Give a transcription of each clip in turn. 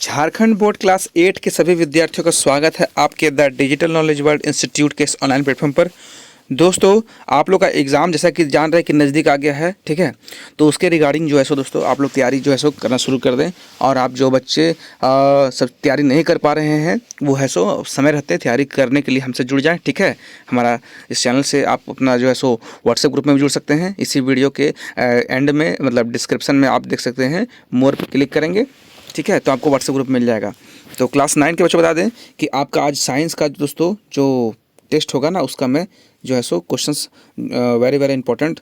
Jharkhand board class 8 के सभी विद्यार्थियों का स्वागत है आपके the digital knowledge world institute के इस ऑनलाइन प्लेटफॉर्म पर। दोस्तों, आप लोग का एग्ज़ाम जैसा कि जान रहे हैं कि नज़दीक आ गया है, ठीक है। तो उसके रिगार्डिंग जो है सो दोस्तों आप लोग तैयारी जो है सो करना शुरू कर दें। और आप जो बच्चे सब तैयारी नहीं कर पा रहे हैं वो है सो समय रहते तैयारी करने के लिए हमसे जुड़ जाएं, ठीक है। हमारा इस चैनल से आप अपना जो है सो व्हाट्सएप ग्रुप में भी जुड़ सकते हैं। इसी वीडियो के एंड में मतलब डिस्क्रिप्शन में आप देख सकते हैं, मोर पर क्लिक करेंगे, ठीक है, तो आपको व्हाट्सएप ग्रुप मिल जाएगा। तो क्लास 9 के बच्चों बता दें कि आपका आज साइंस का दोस्तों जो टेस्ट होगा ना, उसका मैं जो है सो क्वेश्चंस वेरी वेरी इंपॉर्टेंट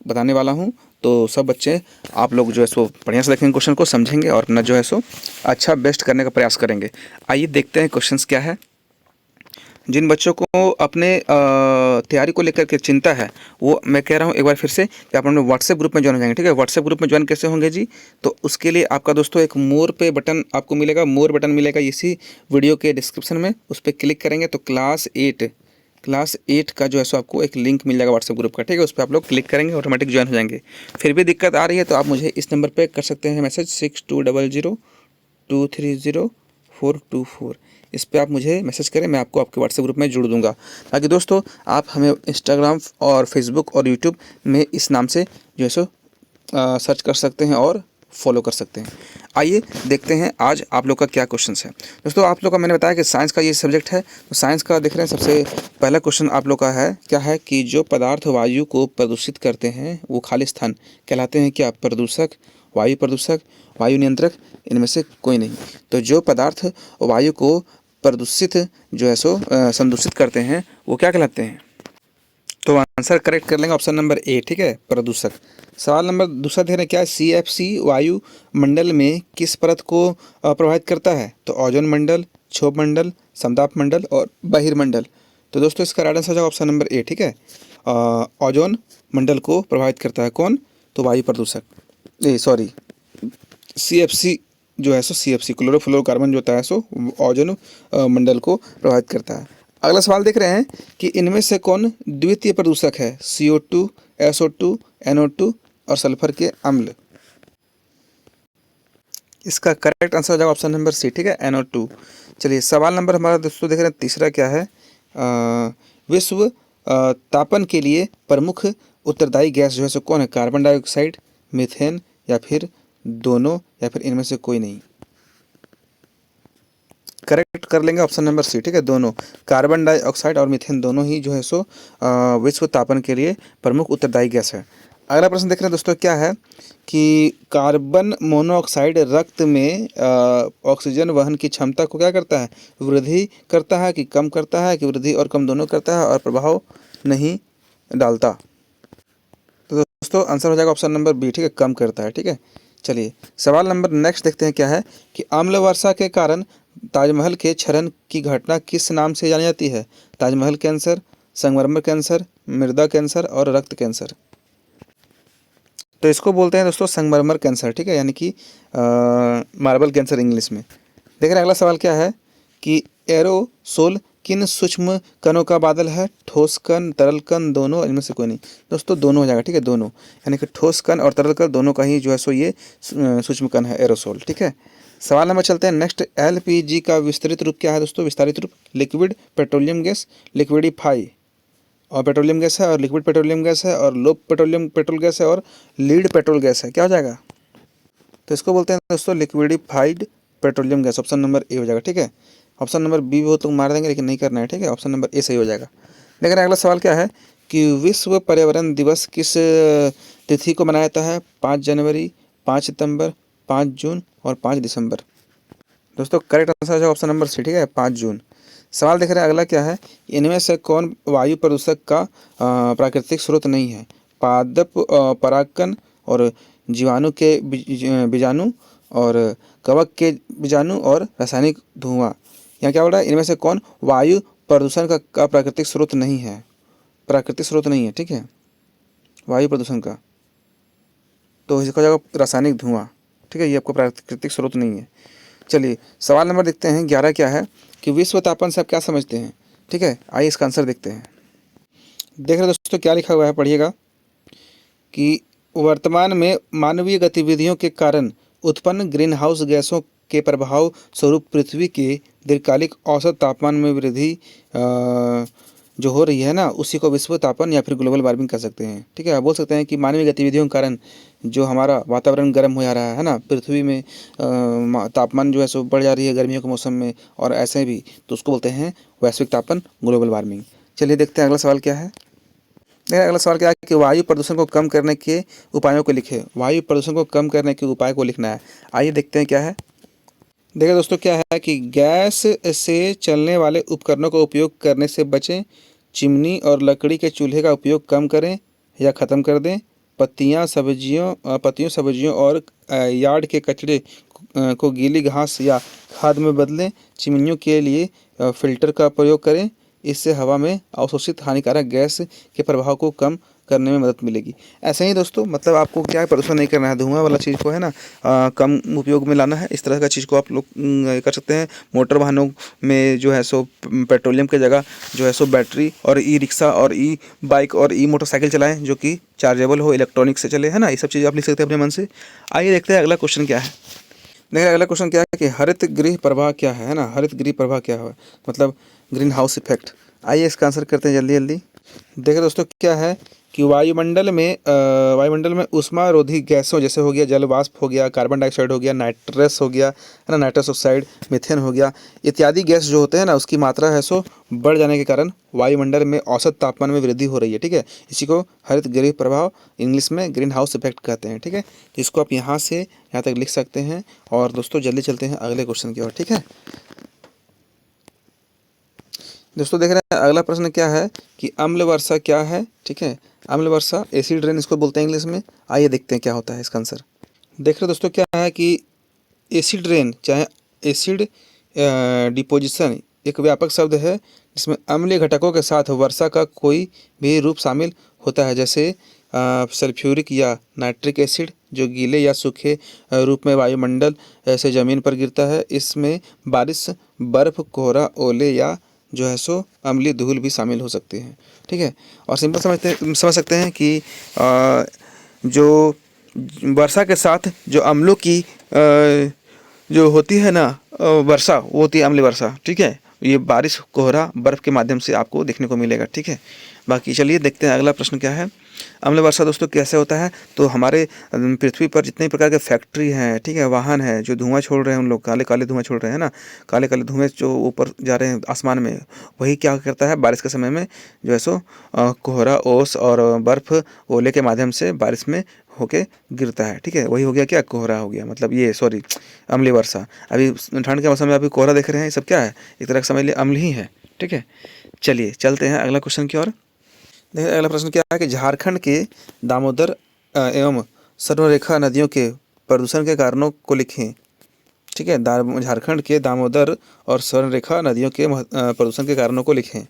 बताने वाला हूं। तो सब बच्चे आप लोग जो है सो बढ़िया से देखेंगे, क्वेश्चन को समझेंगे और अपना जो है सो अच्छा बेस्ट करने का प्रयास करेंगे। आइए देखते हैं क्वेश्चंस क्या है। जिन बच्चों को अपने तैयारी को लेकर के चिंता है, वो मैं कह रहा हूँ एक बार फिर से कि आप अपने व्हाट्सएप ग्रुप में ज्वाइन हो जाएंगे, ठीक है। व्हाट्सएप ग्रुप में ज्वाइन कैसे होंगे जी? तो उसके लिए आपका दोस्तों एक मोर पे बटन आपको मिलेगा, मोर बटन मिलेगा इसी वीडियो के डिस्क्रिप्शन में। उस पर क्लिक करेंगे तो क्लास 8 का जो है सो आपको एक लिंक मिल जाएगा व्हाट्सएप ग्रुप का, ठीक है। उस पर आप लोग क्लिक करेंगे, ऑटोमेटिक ज्वाइन हो जाएंगे। फिर भी दिक्कत आ रही है तो आप मुझे इस नंबर पर कर सकते हैं मैसेज 6200230424। इस पर आप मुझे मैसेज करें, मैं आपको आपके व्हाट्सएप ग्रुप में जोड़ दूंगा। ताकि दोस्तों आप हमें इंस्टाग्राम और फेसबुक और यूट्यूब में इस नाम से जो है सो सर्च कर सकते हैं और फॉलो कर सकते हैं। आइए देखते हैं आज आप लोग का क्या क्वेश्चन है। दोस्तों आप लोग का मैंने बताया कि साइंस का ये सब्जेक्ट है, तो साइंस का देख रहे हैं। सबसे पहला क्वेश्चन आप लोग का है क्या है कि जो पदार्थ वायु को प्रदूषित करते हैं वो खाली स्थान कहलाते हैं क्या? प्रदूषक, वायु नियंत्रक, इनमें से कोई नहीं। तो जो पदार्थ वायु को प्रदूषित जो है सो संदूषित करते हैं वो क्या कहलाते हैं? तो आंसर करेक्ट कर लेंगे ऑप्शन नंबर ए, ठीक है, प्रदूषक। सवाल नंबर दूसरा दे रहे हैं क्या CFC वायु मंडल में किस परत को प्रभावित करता है? तो ओजोन मंडल, क्षोभ मंडल, समताप मंडल और बहिर्मंडल। तो दोस्तों इसका राइट आंसर जाएगा ऑप्शन नंबर ए, ठीक है। ओजोन मंडल को प्रभावित करता है कौन? तो वायु प्रदूषक, सॉरी CFC जो है सो CFC क्लोरोफ्लोरोकार्बन जो होता है सो ओजोन मंडल को प्रभावित करता है। अगला सवाल देख रहे हैं कि इनमें से कौन द्वितीय प्रदूषक है? CO2, SO2, NO2 और सल्फर के अम्ल। इसका करेक्ट आंसर हो जाएगा ऑप्शन नंबर सी, ठीक है, NO2। चलिए सवाल नंबर हमारा दोस्तों देख रहे हैं तीसरा क्या है। विश्व तापन के लिए प्रमुख उत्तरदायी गैस जो है सो कौन है? कार्बन डाइऑक्साइड, मीथेन या फिर दोनों या फिर इनमें से कोई नहीं। करेक्ट कर लेंगे ऑप्शन नंबर सी, ठीक है, दोनों। कार्बन डाइऑक्साइड और मीथेन दोनों ही जो है सो विश्व तापन के लिए प्रमुख उत्तरदायी गैस है। अगला प्रश्न देख रहे हैं दोस्तों क्या है कि कार्बन मोनोऑक्साइड रक्त में ऑक्सीजन वहन की क्षमता को क्या करता है? वृद्धि करता है कि कम करता है कि वृद्धि और कम दोनों करता है और प्रभाव नहीं डालता? तो दोस्तों आंसर हो जाएगा ऑप्शन नंबर बी, ठीक है, कम करता है, ठीक है। चलिए सवाल नंबर नेक्स्ट देखते हैं क्या है कि अम्ल वर्षा के कारण ताजमहल के क्षरण की घटना किस नाम से जानी जाती है? ताजमहल कैंसर, संगमरमर कैंसर, मृदा कैंसर और रक्त कैंसर। तो इसको बोलते हैं दोस्तों संगमरमर कैंसर, ठीक है, यानी कि मार्बल कैंसर इंग्लिश में। देख रहे हैं अगला सवाल क्या है कि एरोसोल किन सूक्ष्म कणों का बादल है? ठोस कण, तरल कण, दोनों, इनमें से कोई नहीं। दोस्तों दोनों हो जाएगा, ठीक है, दोनों, यानी कि ठोस कण और तरल कण दोनों का ही जो है सो ये सूक्ष्म कण है एरोसोल, ठीक है। सवाल नंबर चलते हैं नेक्स्ट। LPG का विस्तृत रूप क्या है दोस्तों? विस्तारित रूप लिक्विड पेट्रोलियम गैस, लिक्विडिफाई और पेट्रोलियम गैस है और लिक्विड पेट्रोलियम गैस है और लो पेट्रोल गैस है और लीड पेट्रोल गैस है। क्या हो जाएगा? तो इसको बोलते हैं दोस्तों liquefied petroleum gas. Option number A हो जाएगा, ठीक है। ऑप्शन नंबर बी वो तो मार देंगे लेकिन नहीं करना है, ठीक है। ऑप्शन नंबर ए सही हो जाएगा। लेकिन अगला सवाल क्या है कि विश्व पर्यावरण दिवस किस तिथि को मनाया जाता है? 5 जनवरी, 5 सितंबर, 5 जून और 5 दिसंबर। दोस्तों करेक्ट आंसर है ऑप्शन नंबर सी, ठीक है, 5 जून। सवाल देख रहे हैं अगला क्या है, इनमें से कौन वायु प्रदूषक का प्राकृतिक स्रोत नहीं है? पादप परागकण और जीवाणु के बीजाणु और कवक के बीजाणु और रासायनिक धुआं। यहाँ क्या बोल रहा है? इनमें से कौन वायु प्रदूषण का प्राकृतिक स्रोत नहीं है? प्राकृतिक स्रोत नहीं है, ठीक है, वायु प्रदूषण का। तो इसका हो जाएगा रासायनिक धुआं, ठीक है, ये आपको प्राकृतिक स्रोत नहीं है। चलिए सवाल नंबर देखते हैं 11 क्या है कि विश्व तापन से आप क्या समझते हैं? ठीक है, आइए इसका आंसर देखते हैं। देख रहे दोस्तों क्या लिखा हुआ है, पढ़िएगा कि वर्तमान में मानवीय गतिविधियों के कारण उत्पन्न ग्रीन हाउस गैसों के प्रभाव स्वरूप पृथ्वी के दीर्घकालिक औसत तापमान में वृद्धि जो हो रही है ना, उसी को विश्व तापन या फिर ग्लोबल वार्मिंग कह सकते हैं। ठीक है, आप बोल सकते हैं कि मानवीय गतिविधियों के कारण जो हमारा वातावरण गर्म हो जा रहा है ना, पृथ्वी में तापमान जो है सो बढ़ जा रही है गर्मियों के मौसम में, और ऐसे भी, तो उसको बोलते हैं वैश्विक तापन, ग्लोबल वार्मिंग। चलिए देखते हैं अगला सवाल क्या है। देखिए अगला सवाल क्या है कि वायु प्रदूषण को कम करने के उपायों को लिखे। वायु प्रदूषण को कम करने के उपाय को लिखना है। आइए देखते हैं क्या है। देखिए दोस्तों, क्या है कि गैस से चलने वाले उपकरणों का उपयोग करने से बचें। चिमनी और लकड़ी के चूल्हे का उपयोग कम करें या ख़त्म कर दें। पत्तियों सब्जियों और यार्ड के कचरे को गीली घास या खाद में बदलें। चिमनियों के लिए फिल्टर का प्रयोग करें। इससे हवा में अवशोषित हानिकारक गैस के प्रभाव को कम करने में मदद मिलेगी। ऐसे ही दोस्तों, मतलब आपको क्या है, प्रदूषण नहीं करना है, धुआं वाला चीज़ को है ना कम उपयोग में लाना है। इस तरह का चीज़ को आप लोग कर सकते हैं। मोटर वाहनों में जो है सो पेट्रोलियम की जगह जो है सो बैटरी और ई रिक्शा और ई बाइक और ई मोटरसाइकिल चलाएं, जो कि चार्जेबल हो, इलेक्ट्रॉनिक से चले, है ना। ये सब चीज़ आप लिख सकते हैं अपने मन से। आइए देखते हैं अगला क्वेश्चन क्या है। देखिए अगला क्वेश्चन क्या है कि हरित गृह प्रभाव क्या है ना। हरित गृह प्रभाव क्या है, मतलब ग्रीन हाउस इफेक्ट। आइए इसका आंसर करते हैं जल्दी जल्दी। देखिए दोस्तों, क्या है कि वायुमंडल में ऊष्मारोधी गैसों जैसे हो गया जल वाष्प हो गया, कार्बन डाइऑक्साइड हो गया, नाइट्रस हो गया, है ना, नाइट्रस ऑक्साइड, मीथेन हो गया, इत्यादि गैस जो होते हैं ना, उसकी मात्रा है सो बढ़ जाने के कारण वायुमंडल में औसत तापमान में वृद्धि हो रही है। ठीक है, इसी को हरित गृह प्रभाव इंग्लिश में ग्रीन हाउस इफेक्ट कहते हैं। ठीक है, इसको आप यहाँ से यहाँ तक लिख सकते हैं। और दोस्तों जल्दी चलते हैं अगले क्वेश्चन की ओर। ठीक है दोस्तों, देख रहे हैं अगला प्रश्न क्या है कि अम्ल वर्षा क्या है। ठीक है, अम्ल वर्षा, एसिड रेन इसको बोलते हैं इंग्लिश में। आइए देखते हैं क्या होता है इसका आंसर। देख रहे हैं दोस्तों, क्या है कि एसिड रेन चाहे एसिड डिपोजिशन एक व्यापक शब्द है जिसमें अम्लीय घटकों के साथ वर्षा का कोई भी रूप शामिल होता है, जैसे सल्फ्यूरिक या नाइट्रिक एसिड, जो गीले या सूखे रूप में वायुमंडल से ज़मीन पर गिरता है। इसमें बारिश, बर्फ, कोहरा, ओले या जो है सो अम्लीय धूल भी शामिल हो सकती है। ठीक है, और सिंपल समझ सकते हैं कि जो वर्षा के साथ जो अम्लों की जो होती है ना वर्षा, वो होती है अम्लीय वर्षा। ठीक है, ये बारिश, कोहरा, बर्फ़ के माध्यम से आपको देखने को मिलेगा। ठीक है, बाकी चलिए देखते हैं अगला प्रश्न क्या है। अम्ल वर्षा दोस्तों कैसे होता है, तो हमारे पृथ्वी पर जितने प्रकार के फैक्ट्री हैं, ठीक है, वाहन है, जो धुआं छोड़ रहे हैं, उन लोग काले काले धुआं छोड़ रहे हैं ना, काले काले धुएं जो ऊपर जा रहे हैं आसमान में, वही क्या करता है बारिश के समय में जो है सो कोहरा, ओस और बर्फ़ ओले के माध्यम से बारिश में होके गिरता है। ठीक है, वही हो गया क्या, कोहरा हो गया, मतलब ये सॉरी अम्लीय वर्षा। अभी ठंड के मौसम में अभी कोहरा देख रहे हैं, ये सब क्या है, एक तरह से समझ लिए अम्ल ही है। ठीक है, चलिए चलते हैं अगला क्वेश्चन की ओर। देखिए अगला प्रश्न क्या है कि झारखंड के दामोदर एवं स्वर्णरेखा नदियों के प्रदूषण के कारणों को लिखें। ठीक है, झारखंड के दामोदर और स्वर्णरेखा नदियों के प्रदूषण के कारणों को लिखें।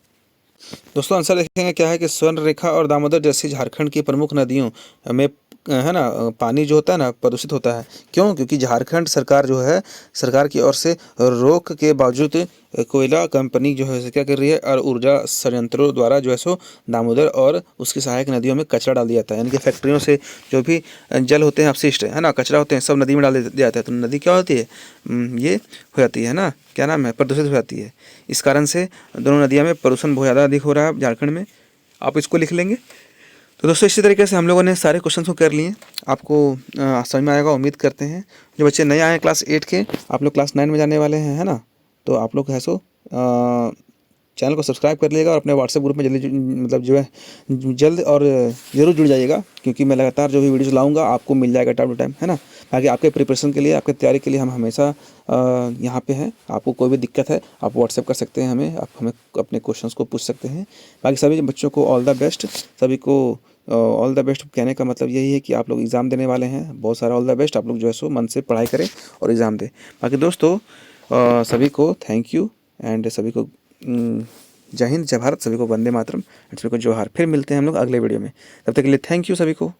दोस्तों आंसर देखेंगे क्या है कि स्वर्णरेखा और दामोदर जैसी झारखंड की प्रमुख नदियों में है ना पानी जो होता है ना प्रदूषित होता है। क्यों? क्योंकि झारखंड सरकार जो है, सरकार की ओर से रोक के बावजूद कोयला कंपनी जो है क्या कर रही है, और ऊर्जा संयंत्रों द्वारा जो है सो दामोदर और उसकी सहायक नदियों में कचरा डाल दिया जाता है। यानी कि फैक्ट्रियों से जो भी जल होते हैं, अपशिष्ट है ना, कचरा होते हैं, सब नदी में डाल दिया जाता है। तो नदी क्या होती है, ये हो जाती है ना, क्या नाम है, प्रदूषित हो जाती है। इस कारण से दोनों नदियों में प्रदूषण बहुत ज़्यादा अधिक हो रहा है झारखंड में। आप इसको लिख लेंगे। तो दोस्तों इसी तरीके से हम लोगों ने सारे क्वेश्चन को कर लिए। आपको समझ में आएगा, उम्मीद करते हैं। जो बच्चे नए आए हैं क्लास 8 के, आप लोग क्लास 9 में जाने वाले हैं, है ना, तो आप लोग है सो चैनल को सब्सक्राइब कर लीजिएगा और अपने व्हाट्सएप ग्रुप में जल्दी मतलब जो है जल्द और ज़रूर जुड़ जाइएगा, क्योंकि मैं लगातार जो भी वीडियोस लाऊंगा आपको मिल जाएगा टाइम टू टाइम, है ना। बाकी आपके प्रिपरेशन के लिए, आपके तैयारी के लिए हम हमेशा यहाँ पे हैं। आपको कोई भी दिक्कत है आप व्हाट्सएप कर सकते हैं हमें, आप हमें अपने क्वेश्चंस को पूछ सकते हैं। बाकी सभी बच्चों को ऑल द बेस्ट, सभी को ऑल द बेस्ट कहने का मतलब यही है कि आप लोग एग्ज़ाम देने वाले हैं, बहुत सारा ऑल द बेस्ट। आप लोग जो है सो मन से पढ़ाई करें और एग्ज़ाम दें। बाकी दोस्तों सभी को थैंक यू एंड सभी को जय हिंद, जय भारत, सभी को वंदे मातरम, सभी को जोहार। फिर मिलते हैं हम लोग अगले वीडियो में, तब तक के लिए थैंक यू सभी को।